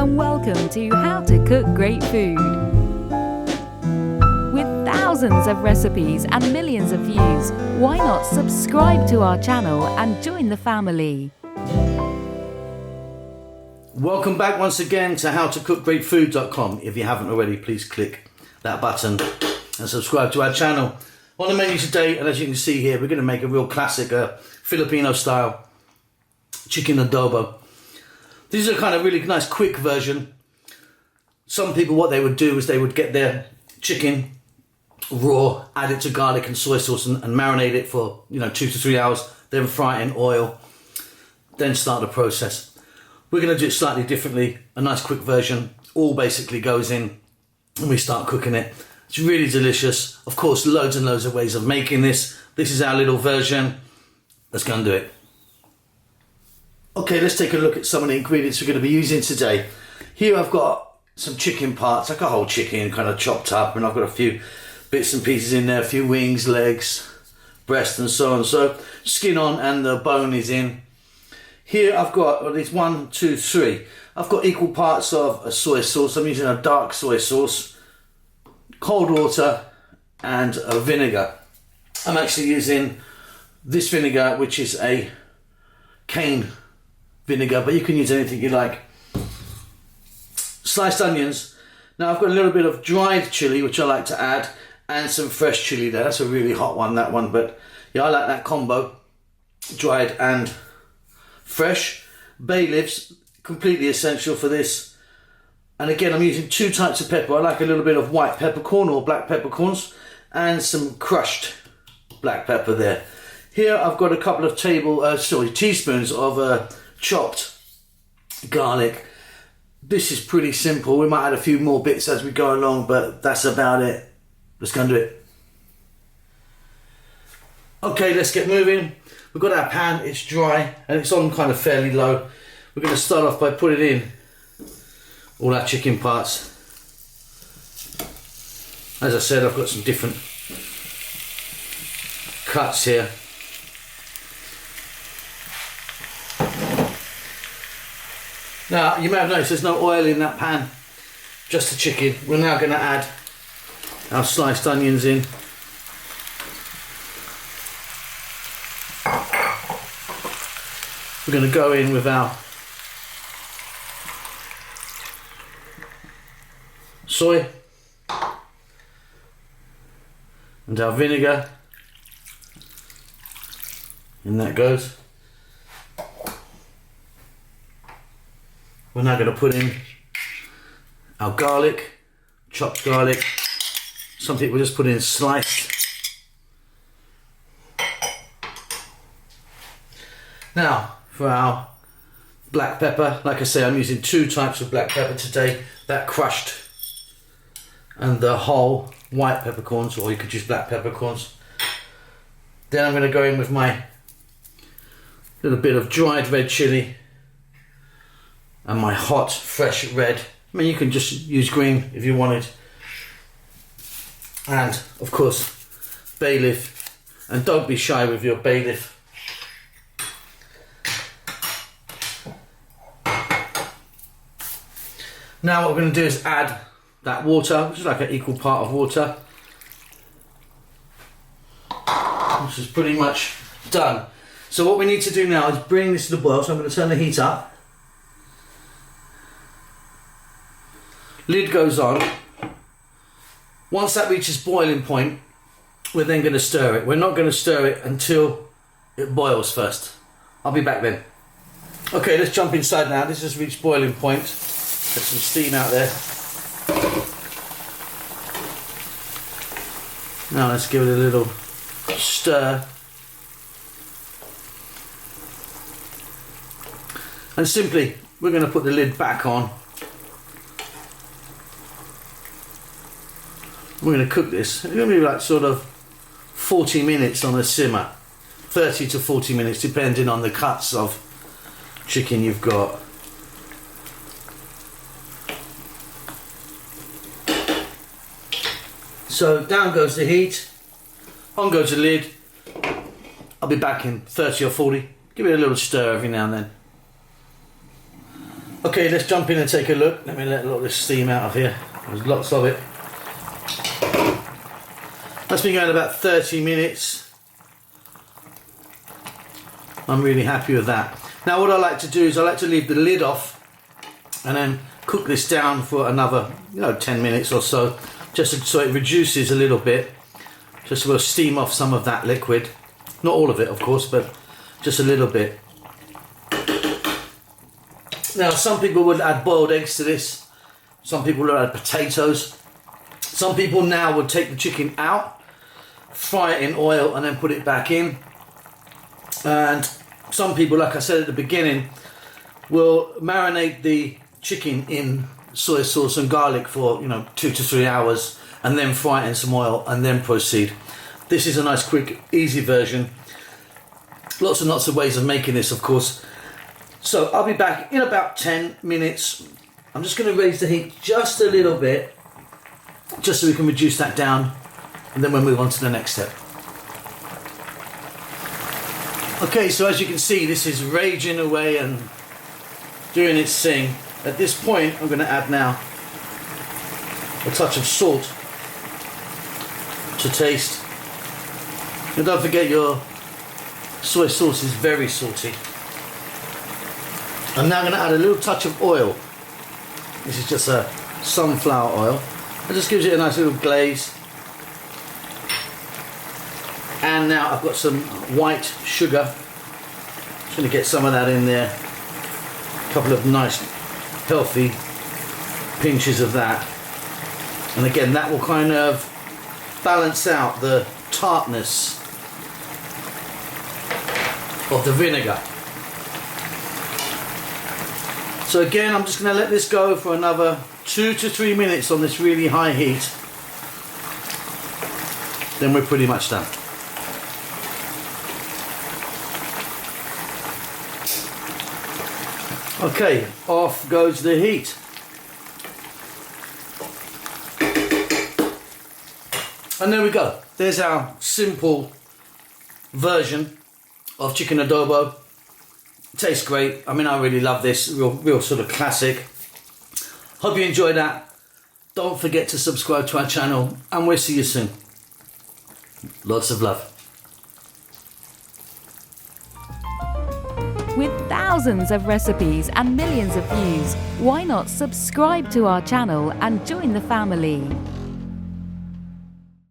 and welcome to How to Cook Great Food. With thousands of recipes and millions of views, why not subscribe to our channel and join the family? Welcome back once again to howtocookgreatfood.com. If you haven't already, please click that button and subscribe to our channel. On the menu today, and as you can see here, we're going to make a real classic Filipino style chicken adobo. This is a kind of really nice quick version. Some people, what they would do is they would get their chicken raw, add it to garlic and soy sauce and marinate it for 2 to 3 hours, then fry it in oil, then start the process. We're going to do it slightly differently, a nice quick version. All basically goes in and we start cooking it. It's really delicious. Of course, loads and loads of ways of making this. This is our little version. Let's go and do it. Okay, let's take a look at some of the ingredients we're going to be using today. Here I've got some chicken parts, like a whole chicken kind of chopped up, and I've got a few bits and pieces in there, a few wings, legs, breast and so on. So skin on and the bone is in. Here I've got at least 1, 2, 3. I've got equal parts of a soy sauce. I'm using a dark soy sauce, cold water and a vinegar. I'm actually using this vinegar, which is a cane vinegar, but you can use anything you like. Sliced onions. Now I've got a little bit of dried chilli, which I like to add, and some fresh chilli there. That's a really hot one, that one, but yeah, I like that combo, dried and fresh. Bay leaves, completely essential for this. And again, I'm using 2 types of pepper. I like a little bit of white peppercorn or black peppercorns and some crushed black pepper there. Here I've got a couple of teaspoons of chopped garlic. This is pretty simple. We might add a few more bits as we go along, but that's about it. Let's go and do it. Okay, let's get moving. We've got our pan, it's dry and it's on kind of fairly low. We're going to start off by putting in all our chicken parts. As I said, I've got some different cuts here. Now, you may have noticed there's no oil in that pan, just the chicken. We're now going to add our sliced onions in. We're going to go in with our soy and our vinegar. In that goes. We're now going to put in our garlic, chopped garlic. Some people just put in sliced. Now, for our black pepper, like I say, I'm using 2 types of black pepper today. That crushed and the whole white peppercorns, or you could use black peppercorns. Then I'm going to go in with my little bit of dried red chilli and my hot, fresh red. I mean, you can just use green if you wanted. And, of course, bay leaf. And don't be shy with your bay leaf. Now what we're going to do is add that water, which is like an equal part of water. This is pretty much done. So what we need to do now is bring this to the boil. So I'm going to turn the heat up. Lid goes on. Once that reaches boiling point, we're then going to stir it. We're not going to stir it until it boils first. I'll be back then. Okay, let's jump inside now. This has reached boiling point. There's some steam out there. Now let's give it a little stir. And simply, we're going to put the lid back on. We're going to cook this. It's going to be like sort of 40 minutes on a simmer. 30 to 40 minutes, depending on the cuts of chicken you've got. So down goes the heat, on goes the lid. I'll be back in 30 or 40. Give it a little stir every now and then. Okay, let's jump in and take a look. Let me let a lot of this steam out of here. There's lots of it. That's been going about 30 minutes. I'm really happy with that. Now what I like to do is I like to leave the lid off and then cook this down for another 10 minutes or so, just so it reduces a little bit, just so we'll steam off some of that liquid. Not all of it, of course, but just a little bit. Now some people would add boiled eggs to this, some people would add potatoes, some people now would take the chicken out, fry it in oil and then put it back in, and some people, like I said at the beginning, will marinate the chicken in soy sauce and garlic for 2 to 3 hours and then fry it in some oil and then proceed. This is a nice quick easy version. Lots and lots of ways of making this, of course. So I'll be back in about 10 minutes. I'm just going to raise the heat just a little bit, just so we can reduce that down, and then we'll move on to the next step. Okay, so as you can see, this is raging away and doing its thing. At this point, I'm going to add now a touch of salt to taste. And don't forget, your soy sauce is very salty. I'm now going to add a little touch of oil. This is just a sunflower oil. It just gives it a nice little glaze. And now I've got some white sugar. Just going to get some of that in there. A couple of nice, healthy pinches of that. And again, that will kind of balance out the tartness of the vinegar. So again, I'm just going to let this go for another 2 to 3 minutes on this really high heat. Then we're pretty much done. Okay, off goes the heat. And there we go. There's our simple version of chicken adobo. Tastes great. I mean, I really love this. Real sort of classic. Hope you enjoyed that. Don't forget to subscribe to our channel, and we'll see you soon. Lots of love. With thousands of recipes and millions of views, why not subscribe to our channel and join the family?